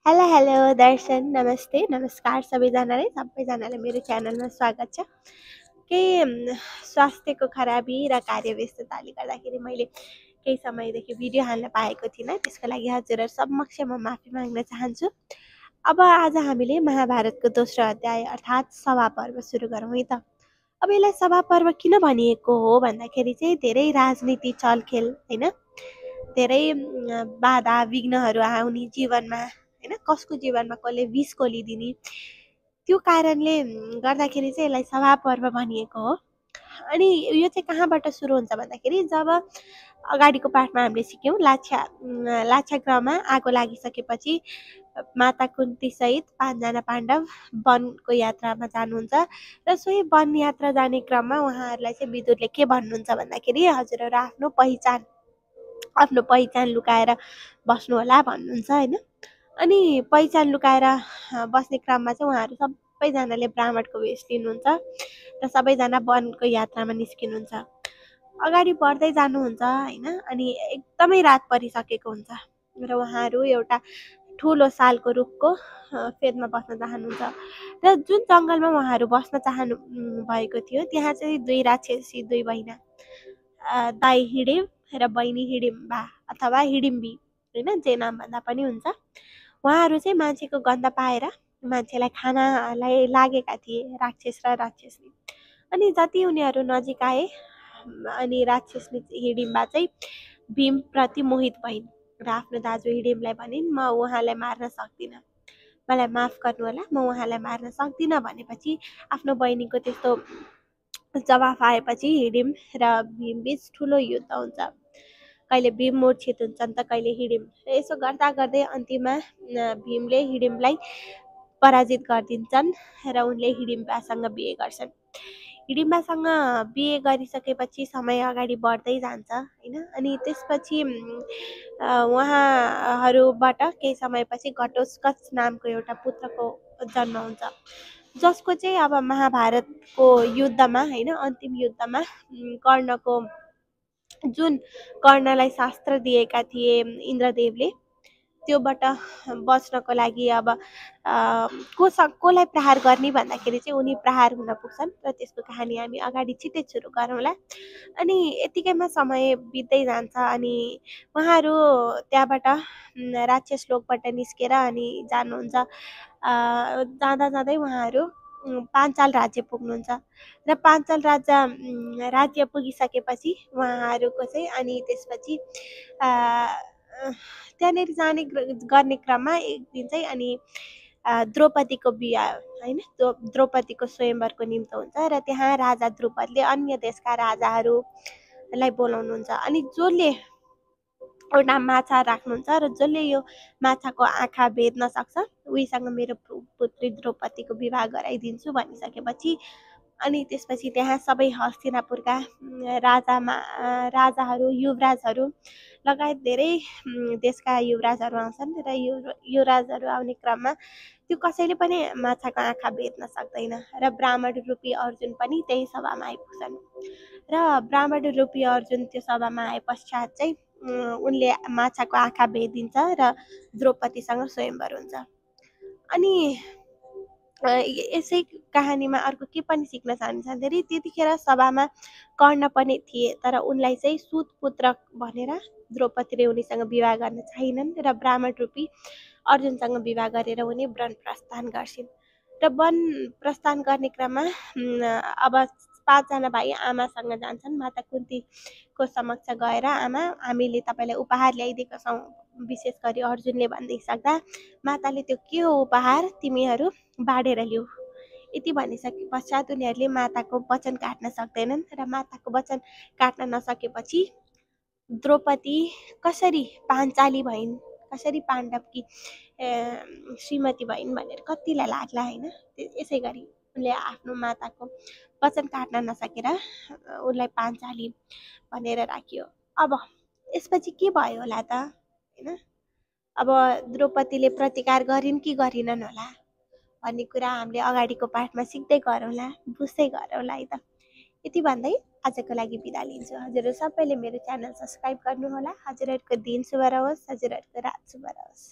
Hello hello दर्शन नमस्ते नमस्कार सबैजनालाई मेरो च्यानलमा स्वागत छ। स्वास्थ्यको खराबी र कार्यव्यस्तताले गर्दाखेरि मैले केही समयदेखि भिडियो हाल्न पाएको थिइनँ। त्यसको लागि हजुरहरू समक्ष म माफी माग्न चाहन्छु। अब आज हामीले महाभारतको दोस्रो अध्याय अर्थात् सभा पर्व सुरु गरौँ है त। अब यसलाई सभा पर्व किन भनिएको हो भन्दाखेरि चाहिँ धेरै राजनीति चलखेल होइन, धेरै बाधा विघ्नहरू आउने जीवनमा होइन, कसको जीवनमा कसले विष कोलिदिने, त्यो कारणले गर्दाखेरि चाहिँ यसलाई सभा पर्व भनिएको हो। अनि यो चाहिँ कहाँबाट सुरु हुन्छ भन्दाखेरि जब अगाडिको पाठमा हामीले सिक्यौँ लाक्षागृहमा आगो लागिसकेपछि माता कुन्ती सहित 5 जना पाण्डव वनको यात्रामा जानुहुन्छ र सोही वन यात्रा जाने क्रममा उहाँहरूलाई चाहिँ विदुरले के भन्नुहुन्छ भन्दाखेरि हजुरहरू आफ्नो पहिचान लुकाएर बस्नु होला भन्नुहुन्छ होइन। अनि पहिचान लुकाएर बस्ने क्रममा चाहिँ उहाँहरू सबैजनाले ब्राह्मणको वेश लिनुहुन्छ र सबैजना वनको यात्रामा निस्किनुहुन्छ। अगाडि बढ्दै जानुहुन्छ होइन, अनि एकदमै रात परिसकेको हुन्छ र उहाँहरू एउटा ठुलो सालको रुखको फेदमा बस्न चाहनुहुन्छ र जुन जङ्गलमा उहाँहरू बस्न चाहनु भएको थियो त्यहाँ चाहिँ दुई राक्षसी दुई बहिना, दाइ हिडिम र बहिनी हिडिम्बा अथवा हिडिम्बी होइन, जे नाम भन्दा पनि हुन्छ, उहाँहरू चाहिँ मान्छेको गन्ध पाएर मान्छेलाई खानलाई लागेका थिए, राक्षस र राक्षसनी। अनि जति उनीहरू नजिक आए अनि राक्षसनी हिडिम्बा चाहिँ भीमप्रति मोहित भइन् र आफ्नो दाजु हिडिमलाई भनिन्, म उहाँलाई मार्न सक्दिनँ, मलाई माफ गर्नु होला, म उहाँलाई मार्न सक्दिनँ भनेपछि आफ्नो बहिनीको त्यस्तो जवाफ आएपछि हिडिम र भीमबीच ठुलो युद्ध हुन्छ। कहिले भीम मूर्छित हुन्छन् त कहिले हिडिम। यसो गर्दा गर्दै अन्तिममा भीमले हिडिमलाई पराजित गरिदिन्छन् र उनले हिडिम्बासँग बिहे गर्छन्। हिडिम्बासँग बिहे गरिसकेपछि समय अगाडि बढ्दै जान्छ होइन। अनि त्यसपछि उहाँहरूबाट केही समयपछि घटोत्कच नामको एउटा पुत्रको जन्म हुन्छ, जसको चाहिँ अब महाभारतको युद्धमा होइन, अन्तिम युद्धमा कर्णलाई शास्त्र दिएका थिए इन्द्रदेवले, त्योबाट बच्नको लागि अब कसलाई प्रहार गर्ने भन्दाखेरि चाहिँ उनी प्रहार हुन पुग्छन् र त्यसको कहानी हामी अगाडि छिट्टै सुरु गरौँला। अनि यतिकैमा समय बित्दै जान्छ अनि उहाँहरू त्यहाँबाट राक्षस लोकबाट निस्केर अनि जानुहुन्छ। जाँदा जाँदै उहाँहरू पाञ्चाल राज्य पुग्नुहुन्छ र पाञ्चाल राज्य पुगिसकेपछि उहाँहरूको चाहिँ अनि त्यसपछि त्यहाँनिर जाने गर्ने क्रममा एक दिन चाहिँ अनि द्रौपदीको बिहा होइन, द्रौपदीको स्वयंवरको निम्तो हुन्छ र त्यहाँ राजा द्रुपदले अन्य देशका राजाहरूलाई बोलाउनुहुन्छ। अनि जसले एउटा माछा राख्नुहुन्छ र जसले यो माछाको आँखा भेद्न सक्छ उहीसँग मेरो पुत्री द्रौपदीको विवाह गराइदिन्छु भनिसकेपछि अनि त्यसपछि त्यहाँ सबै हस्तिनापुरका राजाहरू युवराजहरू लगायत धेरै देशका युवराजहरू आउँछन् र युवराजहरू आउने क्रममा त्यो कसैले पनि माछाको आँखा भेट्न सक्दैन र ब्राह्मण रूपी अर्जुन पनि त्यही सभामा आइपुग्छन् र ब्राह्मण रूपी अर्जुन त्यो सभामा आए पश्चात चाहिँ उनले माछाको आँखा भेदिन्छ र द्रौपदीसँग स्वयंवर हुन्छ। अनि यसै कहानीमा अर्को के पनि सिक्न चाहन्छ धेरै, त्यतिखेर सभामा कर्ण पनि थिए तर उनलाई चाहिँ सुत पुत्र भनेर द्रौपदीले उनीसँग विवाह गर्न चाहिनन् र ब्राह्मण रूपी अर्जुनसँग विवाह गरेर उनी वन प्रस्थान गर्छिन् र वन प्रस्थान गर्ने क्रममा अब 5 जना भाइ आमासँग जान्छन्। माता कुन्तीको समक्ष गएर आमा हामीले तपाईँलाई उपहार ल्याइदिएका छौँ, विशेष गरी अर्जुनले भन्दै सक्दा माताले त्यो के हो उपहार तिमीहरू बाँडेर ल्याऊ यति भनिसके पश्चात उनीहरूले माताको वचन काट्न सक्दैनन् र माताको वचन काट्न नसकेपछि द्रौपदी कसरी पाञ्चाली भइन्, कसरी पाण्डवकी श्रीमती भइन् भनेर कतिलाई लाग्ला होइन। यसै गरी उनले आफ्नो माताको वचन काट्न नसकेर उनलाई पाञ्चाली भनेर राखियो। अब यसपछि के भयो होला त होइन, अब द्रौपदीले प्रतिकार गरिन् कि गरिनन् होला भन्ने कुरा हामीले अगाडिको पाठमा सिक्दै गरौँला, बुझ्दै गरौँला है त। यति भन्दै आजको लागि बिदा लिन्छु। हजुरहरू सबैले मेरो च्यानल सब्सक्राइब गर्नुहोला। हजुरहरूको दिन शुभ रहोस्, हजुरहरूको रात शुभ रहोस्।